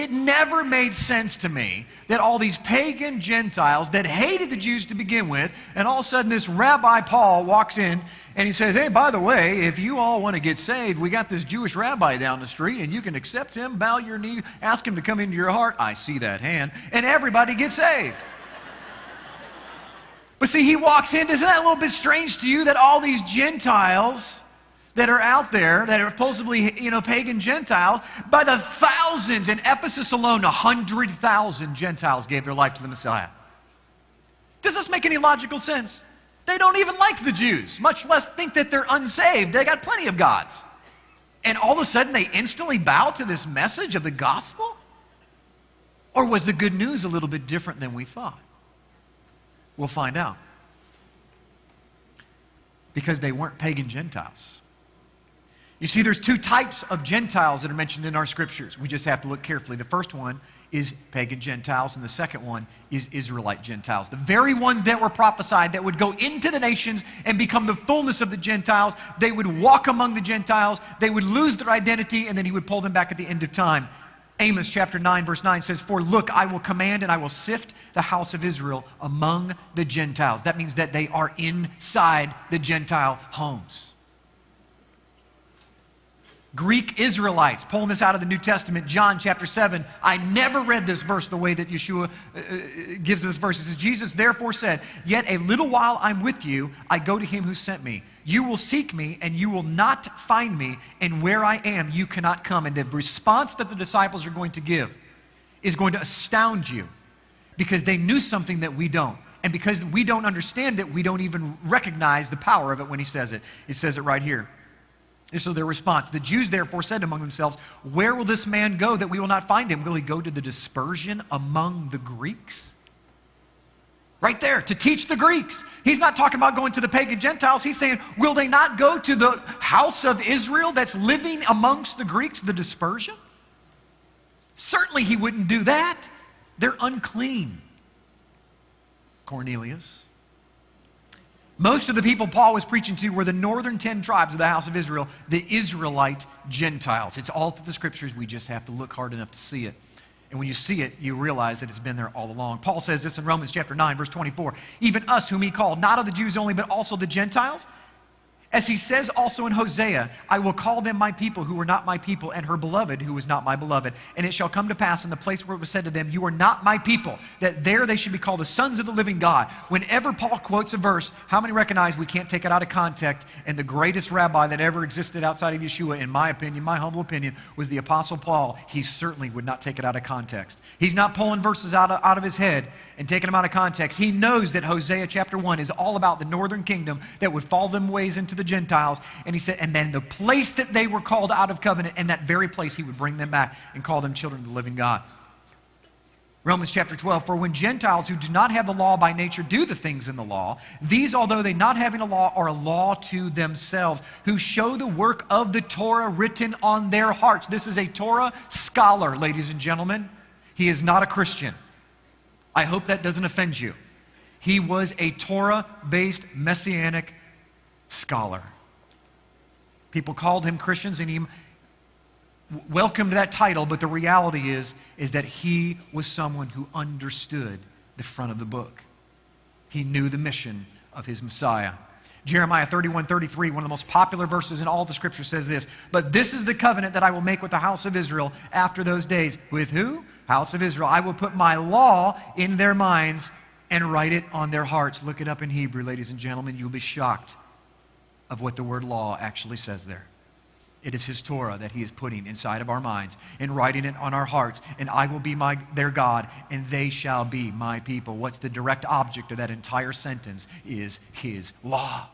it never made sense to me that all these pagan Gentiles that hated the Jews to begin with, and all of a sudden this Rabbi Paul walks in and he says, hey, by the way, if you all want to get saved, we got this Jewish rabbi down the street, and you can accept him, bow your knee, ask him to come into your heart. I see that hand. And everybody gets saved. But see, he walks in. Isn't that a little bit strange to you that all these Gentiles that are out there, that are supposedly, pagan Gentiles, by the thousands, in Ephesus alone, 100,000 Gentiles gave their life to the Messiah? Does this make any logical sense? They don't even like the Jews, much less think that they're unsaved. They got plenty of gods. And all of a sudden, they instantly bow to this message of the gospel? Or was the good news a little bit different than we thought? We'll find out. Because they weren't pagan Gentiles. You see, there's two types of Gentiles that are mentioned in our scriptures. We just have to look carefully. The first one is pagan Gentiles, and the second one is Israelite Gentiles. The very ones that were prophesied that would go into the nations and become the fullness of the Gentiles. They would walk among the Gentiles. They would lose their identity, and then he would pull them back at the end of time. Amos chapter 9, verse 9 says, for look, I will command and I will sift the house of Israel among the Gentiles. That means that they are inside the Gentile homes. Greek Israelites, pulling this out of the New Testament, John chapter 7. I never read this verse the way that Yeshua gives this verse. It says, Jesus therefore said, yet a little while I'm with you, I go to him who sent me. You will seek me, and you will not find me, and where I am, you cannot come. And the response that the disciples are going to give is going to astound you, because they knew something that we don't. And because we don't understand it, we don't even recognize the power of it when he says it. He says it right here. This is their response. The Jews therefore said among themselves, where will this man go that we will not find him? Will he go to the dispersion among the Greeks? Right there, to teach the Greeks. He's not talking about going to the pagan Gentiles. He's saying, will they not go to the house of Israel that's living amongst the Greeks, the dispersion? Certainly he wouldn't do that. They're unclean. Cornelius. Most of the people Paul was preaching to were the northern 10 tribes of the house of Israel, the Israelite Gentiles. It's all through the scriptures. We just have to look hard enough to see it. And when you see it, you realize that it's been there all along. Paul says this in Romans chapter 9, verse 24. Even us whom he called, not of the Jews only, but also the Gentiles. As he says also in Hosea, I will call them my people who were not my people, and her beloved who was not my beloved. And it shall come to pass in the place where it was said to them, you are not my people, that there they should be called the sons of the living God. Whenever Paul quotes a verse, how many recognize we can't take it out of context? And the greatest rabbi that ever existed outside of Yeshua, in my opinion, my humble opinion, was the Apostle Paul. He certainly would not take it out of context. He's not pulling verses out of his head and taking them out of context. He knows that Hosea chapter 1 is all about the northern kingdom that would fall them ways into the Gentiles. And he said, and then the place that they were called out of covenant, and that very place he would bring them back and call them children of the living God. Romans chapter 12, for when Gentiles who do not have the law by nature do the things in the law, these, although they not having a law, are a law to themselves, who show the work of the Torah written on their hearts. This is a Torah scholar, ladies and gentlemen. He is not a Christian. I hope that doesn't offend you. He was a Torah-based messianic scholar. People called him Christians, and he welcomed that title, but the reality is that he was someone who understood the front of the book. He knew the mission of his Messiah. Jeremiah 31:33, one of the most popular verses in all the scripture, says this, but this is the covenant that I will make with the house of Israel after those days. With who? House of Israel. I will put my law in their minds and write it on their hearts. Look it up in Hebrew, ladies and gentlemen. You'll be shocked of what the word law actually says there. It is his Torah that he is putting inside of our minds and writing it on our hearts. And I will be their God, and they shall be my people. What's the direct object of that entire sentence is his law.